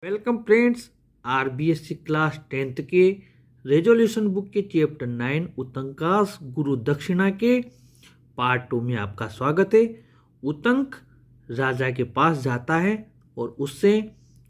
Welcome friends. RBSC class 10th के resolution book के chapter 9 उतंकास गुरु दक्षिणा के पार्ट 2 में आपका स्वागत है। उतंक राजा के पास जाता है और उससे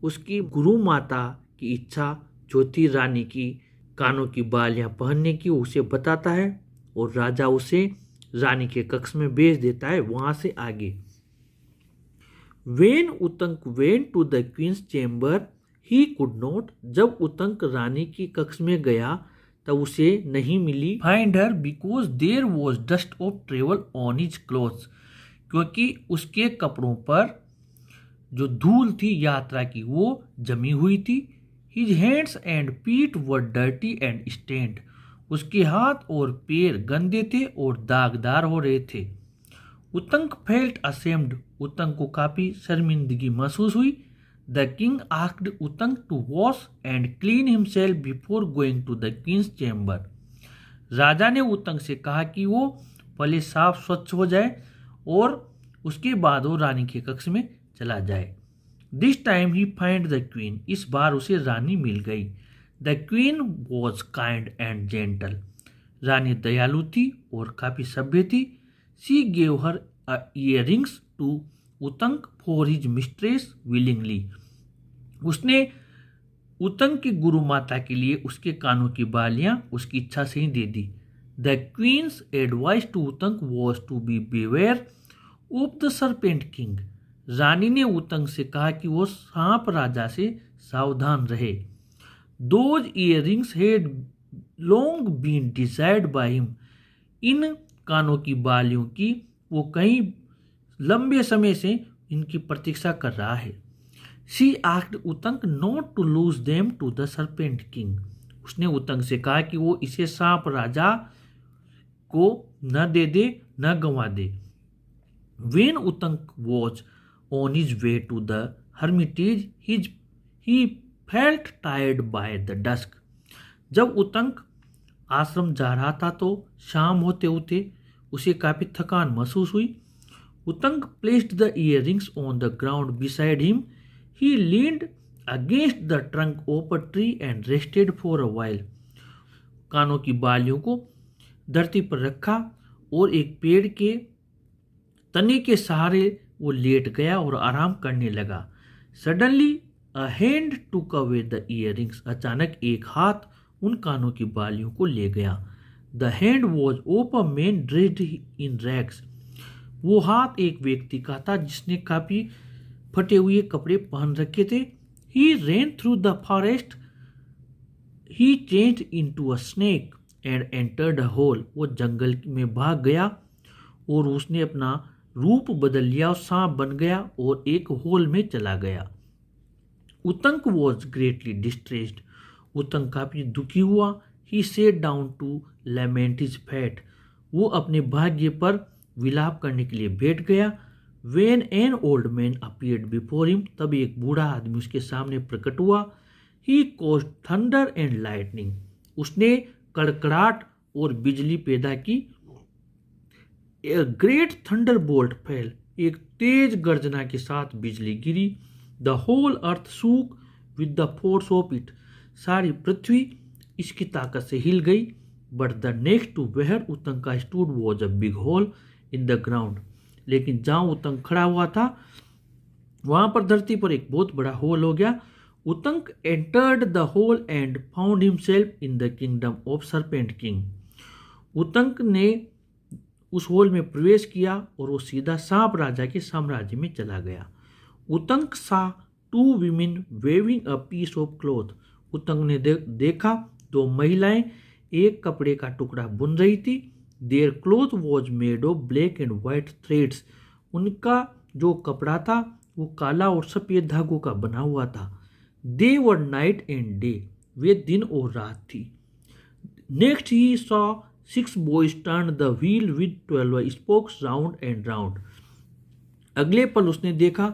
उसकी गुरु माता की इच्छा जो थी रानी की कानों की बालियां पहनने की उसे बताता है और राजा उसे रानी के कक्ष में भेज देता है। वहां से आगे When उतंक went to the queen's chamber, he could not. जब उतंक रानी की कक्ष में गया तब उसे नहीं मिली। Find her because there was dust of travel on his clothes. क्योंकि उसके कपड़ों पर जो धूल थी यात्रा की वो जमी हुई थी। His hands and feet were dirty and stained. उसके हाथ और पैर गंदे थे और दागदार हो रहे थे। उतंक फेल्ट असेम्ड। उतंक को काफी शर्मिंदगी महसूस हुई। The king asked Utank to wash and clean himself before going to the queen's chamber. राजा ने उतंक से कहा कि वो पहले साफ स्वच्छ हो जाए और उसके बाद वो रानी के कक्ष में चला जाए। This time he find the queen. इस बार उसे रानी मिल गई। The queen was kind and gentle. रानी दयालु थी और काफी सभ्य थी। She gave her earrings to उतंक for his mistress willingly. उसने उतंक की गुरु माता के लिए उसके कानों की बालियां उसकी इच्छा से ही दे दी। The queen's advice to उतंक was to be beware of the serpent king. रानी ने उतंक से कहा कि वो सांप राजा से सावधान रहे। Those earrings had long been desired by him. इन कानों की बालियों की वो कई लंबे समय से इनकी प्रतीक्षा कर रहा है। She asked उतंक not to lose them to the serpent king. उसने उतंक से कहा कि वो इसे सांप राजा को न दे दे न गंवा दे। When उतंक was on his way to the hermitage, he felt tired by the dusk. जब उतंक आश्रम जा रहा था तो शाम होते होते उसे काफी थकान महसूस हुई। Uttanka placed the earrings on the ground beside him. He leaned against the trunk of a tree and rested for a while. कानों की बालियों को धरती पर रखा और एक पेड़ के तने के सहारे वो लेट गया और आराम करने लगा। Suddenly a hand took away the earrings. अचानक एक हाथ उन कानों की बालियों को ले गया। The hand was of a man dressed in rags. वो हाथ एक व्यक्ति का था जिसने काफी फटे हुए कपड़े पहन रखे थे। He ran through the forest. He changed into a snake and entered a hole. वो जंगल में भाग गया और उसने अपना रूप बदल लिया और सांप बन गया और एक होल में चला गया। Uttanka was greatly distressed. Uttanka काफी दुखी हुआ। He sat down to lament his fate. वो अपने भाग्य पर विलाप करने के लिए बैठ गया। When an old man appeared before him. तब एक बूढ़ा आदमी उसके सामने प्रकट हुआ। He caused thunder and lightning. उसने कड़कड़ाहट और बिजली पैदा की। A great thunderbolt fell. एक तेज गर्जना के साथ बिजली गिरी। The whole earth shook with the force of it. सारी पृथ्वी इसकी ताकत से हिल गई। But the next to where Uttanka का stood was a big whole in the ground. लेकिन जहां उतंक खड़ा हुआ था वहां पर धरती पर एक बहुत बड़ा होल हो गया। Uttanka entered the hole and found himself in the kingdom of serpent king. Uttanka ने उस होल में प्रवेश किया और वो सीधा सांप राजा के साम्राज्य में चला गया। Uttanka saw two women weaving a piece of cloth. Uttanka ने देखा दो महिलाएं एक कपड़े का टुकड़ा बुन रही थी। Their cloth was made of black and white threads. उनका जो कपड़ा था वो काला और सफेद धागों का बना हुआ था। दे वर नाइट एंड डे। वे दिन और रात थी। Next he saw 6 boys turned the wheel with 12 spokes round and round. अगले पल उसने देखा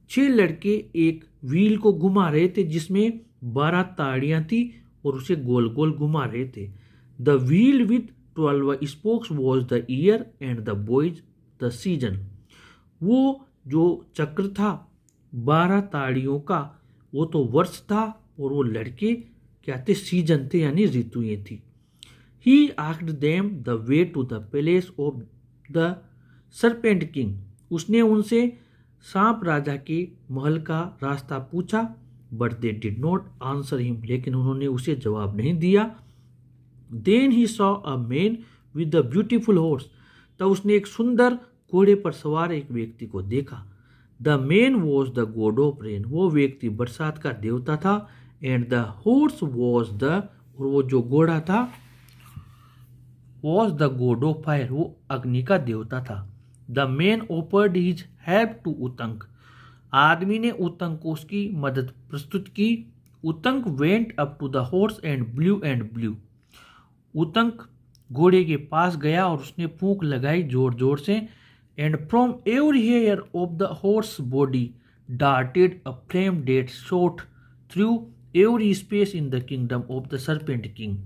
6 लड़के एक व्हील को घुमा रहे थे जिसमें 12 ताड़ियां थी और उसे गोल गोल घुमा रहे थे। The wheel with 12 spokes was the year and the boys the season. वो जो चक्र था 12 ताड़ियों का वो तो वर्ष था और वो लड़के क्या थे, सीजन थे यानी ऋतुएं थी। He asked them the way to the palace of the serpent king, उसने उनसे सांप राजा के महल का रास्ता पूछा। But they did not answer him, लेकिन उन्होंने उसे जवाब नहीं दिया। Then he saw a man with a beautiful horse, तब उसने एक सुंदर घोड़े पर सवार एक व्यक्ति को देखा। The man was the god of rain, वो व्यक्ति बरसात का देवता था। And the horse was the, और वो जो घोड़ा था was the god of fire, वो अग्नि का देवता था। The man offered his help to Uttanka, आदमी ने उतंक को उसकी मदद प्रस्तुत की। Uttanka went up to the horse and blew. Uttanka घोड़े के पास गया और उसने फूंक लगाई जोर जोर से। And from every hair of the horse body darted a flame that shot through every space in the kingdom of the serpent king,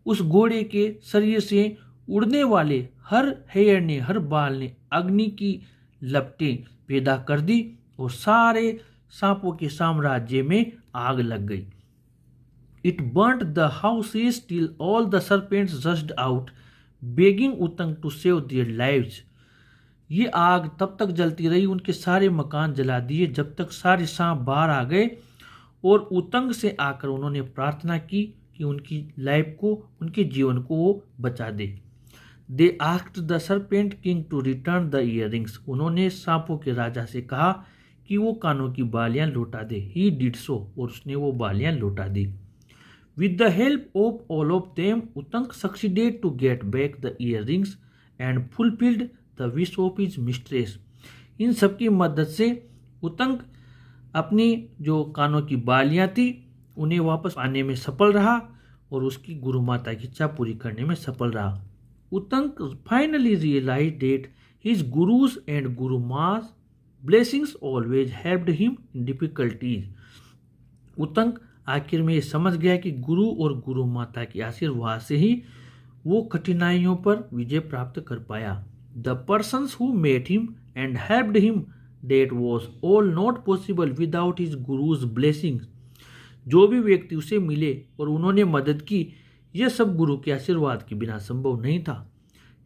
उस घोड़े के शरीर से उड़ने वाले हर हेयर ने, हर बाल ने अग्नि की लपटें पैदा कर दी और सारे सांपों के साम्राज्य में आग लग गई। It burnt the houses till all the serpents rushed out begging Uttanka to save their lives, ये आग तब तक जलती रही, उनके सारे मकान जला दिए जब तक सारे सांप बाहर आ गए और उतंग से आकर उन्होंने प्रार्थना की कि उनकी लाइफ को, उनके जीवन को वो बचा दे। They asked the serpent king to return the earrings, उन्होंने सांपों के राजा से कहा कि वो कानों की बालियां लौटा दे। ही डिड सो, और उसने वो बालियां लौटा दी। With the help of all of them Uttanka succeeded to get back the earrings and fulfilled the wish of his mistress, इन सबकी मदद से उतंक अपनी जो कानों की बालियां थी उन्हें वापस आने में सफल रहा और उसकी गुरु माता की इच्छा पूरी करने में सफल रहा। Uttanka finally realise that his guru's and guru ma's blessings always helped him in difficulties, Uttanka आखिर में ये समझ गया कि गुरु और गुरु माता के आशीर्वाद से ही वो कठिनाइयों पर विजय प्राप्त कर पाया। The persons who met him and helped him that was all not possible without his guru's blessings, जो भी व्यक्ति उसे मिले और उन्होंने मदद की, यह सब गुरु के आशीर्वाद के बिना संभव नहीं था।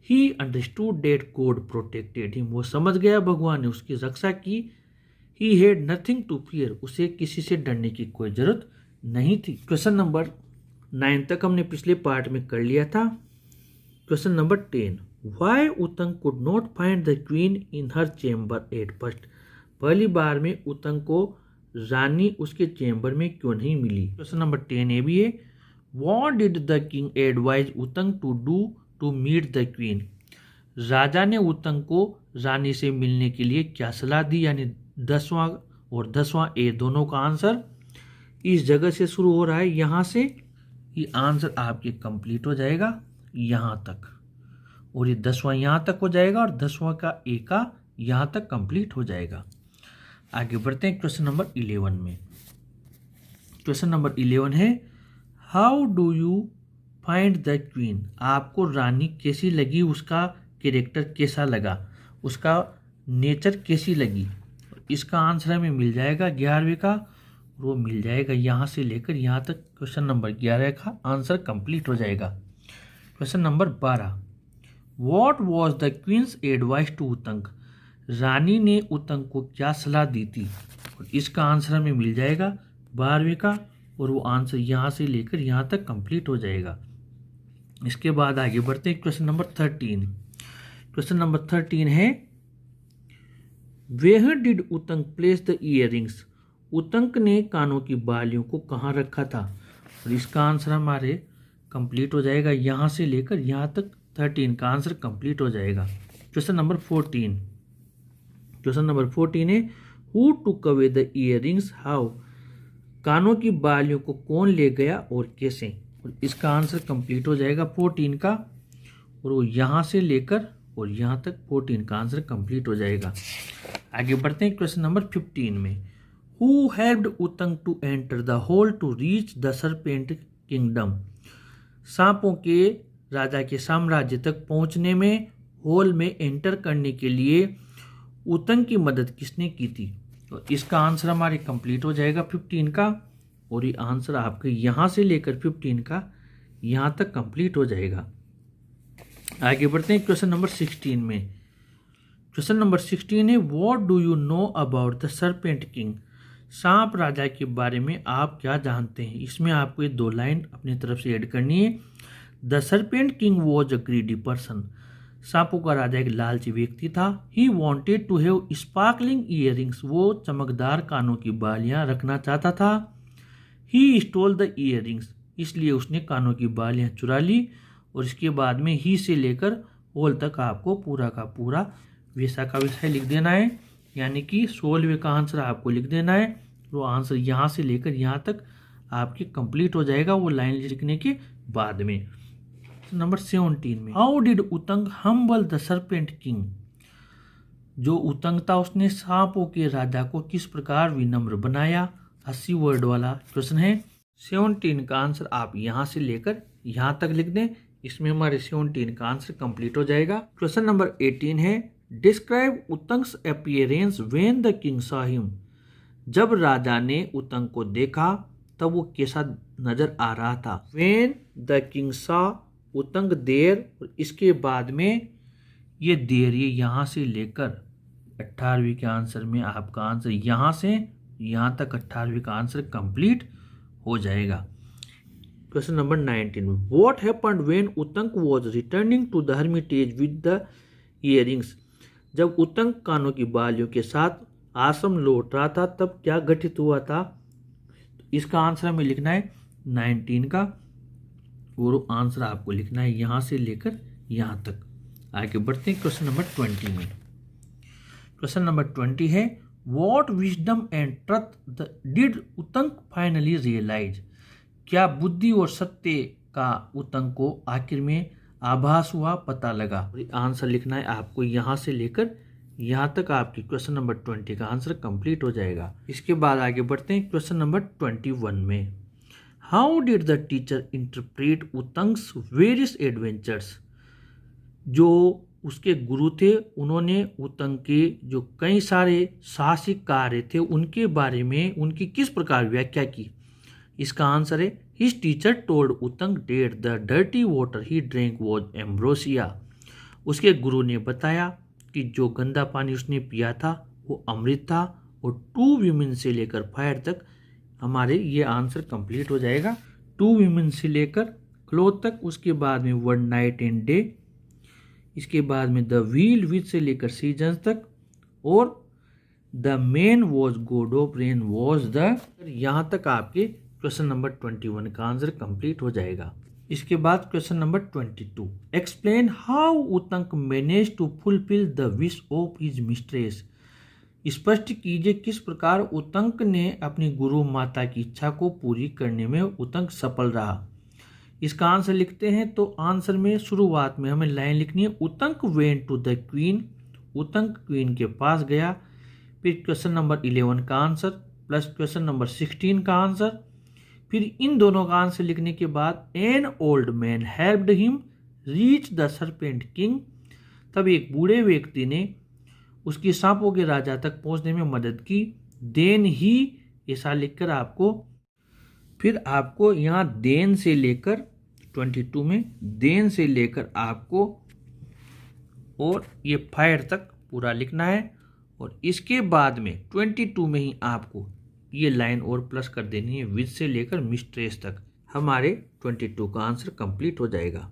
He understood that God protected him, वो समझ गया भगवान ने उसकी रक्षा की। He had nothing to fear, उसे किसी से डरने की कोई जरूरत नहीं थी। क्वेश्चन नंबर 9 तक हमने पिछले पार्ट में कर लिया था। Question number 10, Why उतंग could not find the queen in her chamber at first, पहली बार में उतंग को रानी उसके चेंबर में क्यों नहीं मिली। क्वेश्चन नंबर 10 ये भी है, What did the king advise उतंग to do to meet the queen, राजा ने उतंग को रानी से मिलने के लिए क्या सलाह दी, यानी 10वां और 10वां ए दोनों का आंसर इस जगह से शुरू हो रहा है, यहाँ से ये आंसर आपके कंप्लीट हो जाएगा यहाँ तक, और ये 10वां यहाँ तक हो जाएगा और 10वां का ए का यहाँ तक कंप्लीट हो जाएगा। आगे बढ़ते हैं क्वेश्चन नंबर 11 में। क्वेश्चन नंबर 11 है, how do you find the queen, आपको रानी कैसी लगी, उसका कैरेक्टर कैसा लगा, उसका नेचर कैसी लगी। इसका आंसर हमें मिल जाएगा 11वें का, और वो मिल जाएगा यहाँ से लेकर यहाँ तक। क्वेश्चन नंबर 11 का आंसर कंप्लीट हो जाएगा। Question number 12, what was the queen's advice to Uttanka, रानी ने उतंग को क्या सलाह दी थी, और इसका आंसर हमें मिल जाएगा 12वें का, और वो आंसर यहाँ से लेकर यहाँ तक कंप्लीट हो जाएगा। इसके बाद आगे बढ़ते हैं क्वेश्चन नंबर 13। क्वेश्चन नंबर 13 है, where did Uttanka place the earrings, Uttanka ने कानों की बालियों को कहाँ रखा था, और इसका आंसर हमारे कंप्लीट हो जाएगा यहाँ से लेकर यहाँ तक। 13 का आंसर कंप्लीट हो जाएगा। क्वेश्चन नंबर 14, क्वेश्चन नंबर 14 है, who took away the earrings how, कानों की बालियों को कौन ले गया और कैसे, और इसका आंसर कंप्लीट हो जाएगा 14 का, और वो यहाँ से लेकर और यहाँ तक 14 का आंसर कंप्लीट हो जाएगा। आगे बढ़ते हैं क्वेश्चन नंबर 15 में, who helped Uttanka to enter the hole to reach the serpent kingdom, सांपों के राजा के साम्राज्य तक पहुंचने में, होल में एंटर करने के लिए उतंग की मदद किसने की थी। तो इसका आंसर हमारे कंप्लीट हो जाएगा 15 का, और ये आंसर आपके यहाँ से लेकर 15 का यहाँ तक कंप्लीट हो जाएगा। आगे बढ़ते हैं क्वेश्चन नंबर 16 में। क्वेश्चन नंबर 16 है, what do you know about the serpent king? सांप राजा के बारे में आप क्या जानते हैं? इसमें आपको ये 2 लाइन अपनी तरफ से ऐड करनी है। The serpent king was a greedy person. सांपों का राजा एक लालची व्यक्ति था। He wanted to have sparkling earrings. वो चमकदार कानों की बालियां रखना चाहता था। He stole the earrings. इसलिए उसने कानों की बालियां चुरा ली। और इसके बाद में ही से लेकर ऑल तक आपको पूरा का पूरा वैसा का वैसा लिख देना है, यानी कि 16वें का आंसर आपको लिख देना है। वो आंसर यहाँ से लेकर यहाँ तक आपके कंप्लीट हो जाएगा वो लाइन लिखने के बाद में। नंबर 17 में, how did Uttanka humble the serpent king? जो उतंग था उसने सांपों के राजा को किस प्रकार विनम्र बनाया? 80 वर्ड वाला क्वेश्चन है। 17 का आंसर आप यहाँ से लेकर यहाँ तक लिख दें, इसमें हमारे 17 का आंसर कंप्लीट हो जाएगा। क्वेश्चन नंबर 18 है, describe Uttanka's appearance when the king saw him. जब राजा ने उतंग को देखा तब वो कैसा नजर आ रहा था? व्हेन द किंग सॉ उतंग देर, और इसके बाद में ये देर ये यहाँ से लेकर 18वीं के आंसर में आपका आंसर यहाँ से यहाँ तक 18वीं का आंसर कंप्लीट हो जाएगा। Question number 19, what happened when Uttanka was returning to the hermitage with the earrings? जब उतंग कानों की बालियों के साथ आश्रम लौट रहा था तब क्या घटित हुआ था? इसका आंसर हमें लिखना है 19 का, और आंसर आपको लिखना है यहाँ से लेकर यहाँ तक। आगे बढ़ते हैं क्वेश्चन नंबर 20 में। क्वेश्चन नंबर 20 है, what wisdom and truth did Uttanka finally realise? क्या बुद्धि और सत्य का उतंग को आखिर में आभास हुआ, पता लगा? आंसर लिखना है आपको यहाँ से लेकर यहाँ तक आपकी क्वेश्चन नंबर 20 का आंसर कंप्लीट हो जाएगा। इसके बाद आगे बढ़ते हैं क्वेश्चन नंबर 21 में। How did the teacher interpret Uttanka's various adventures? जो उसके गुरु थे उन्होंने उतंग के जो कई सारे साहसिक कार्य थे उनके बारे में उनकी किस प्रकार व्याख्या की? इसका आंसर है, his teacher told Uttanka that the dirty water he drink was ambrosia. उसके गुरु ने बताया कि जो गंदा पानी उसने पिया था वो अमृत था। और 2 वीमेन से लेकर 5 तक हमारे ये आंसर कंप्लीट हो जाएगा। 2 वीमेन से लेकर क्लोथ तक, उसके बाद में 1 नाइट एंड डे, इसके बाद में द व्हील विच से लेकर सीजन तक, और the main was God of rain was the. यहाँ तक आपके क्वेश्चन नंबर 21 का आंसर कंप्लीट हो जाएगा। इसके बाद question number 22, explain how Uttanka manage to fulfil the wish of his mistress. स्पष्ट कीजिए किस प्रकार उतंग ने अपनी गुरु माता की इच्छा को पूरी करने में उतंग सफल रहा। इसका आंसर लिखते हैं तो आंसर में शुरुआत में हमें लाइन लिखनी है, Uttanka went to the queen. Uttanka queen के पास गया। फिर क्वेश्चन नंबर 11 का आंसर प्लस क्वेश्चन नंबर 16 का आंसर। फिर इन दोनों का आंसर लिखने के बाद an old man helped him reach the serpent king. तब एक बूढ़े व्यक्ति ने उसकी सांपों के राजा तक पहुंचने में मदद की। देन ही ऐसा लिखकर आपको, फिर आपको यहाँ देन से लेकर 22 में देन से लेकर आपको और ये 5 तक पूरा लिखना है। और इसके बाद में 22 में ही आपको ये लाइन और प्लस कर देनी है विद से लेकर मिस्ट्रेस तक। हमारे 22 का आंसर कंप्लीट हो जाएगा।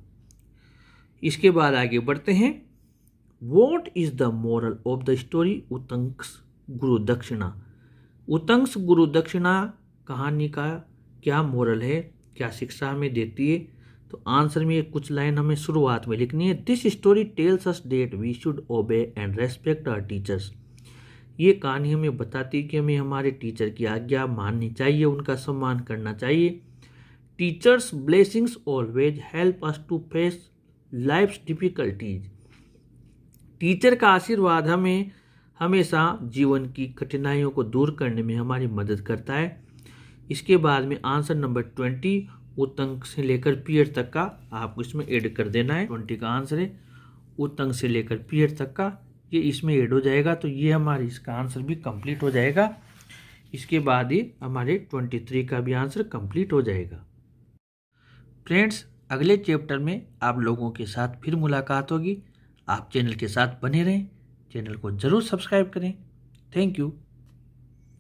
इसके बाद आगे बढ़ते हैं। What is the moral of the story Uttanka's guru dakshina. उतंग्स guru दक्षिणा कहानी का क्या मोरल है, क्या शिक्षा हमें देती है? तो आंसर में कुछ लाइन हमें शुरुआत में लिखनी है। This story tells us that we should obey and respect our teachers. ये कहानी हमें बताती है कि हमें हमारे टीचर की आज्ञा माननी चाहिए, उनका सम्मान करना चाहिए। Teachers blessings always help us to face life's difficulties. टीचर का आशीर्वाद हमें हमेशा जीवन की कठिनाइयों को दूर करने में हमारी मदद करता है। इसके बाद में आंसर नंबर 20 उतंग से लेकर पीरियड तक का आपको इसमें ऐड कर देना है। 20 का आंसर है उतंग से लेकर पीरियड तक का ये इसमें ऐड हो जाएगा, तो ये हमारे इसका आंसर भी कंप्लीट हो जाएगा। इसके बाद ही हमारे 23 का भी आंसर कंप्लीट हो जाएगा। फ्रेंड्स, अगले चैप्टर में आप लोगों के साथ फिर मुलाकात होगी। आप चैनल के साथ बने रहें, चैनल को ज़रूर सब्सक्राइब करें। Thank you.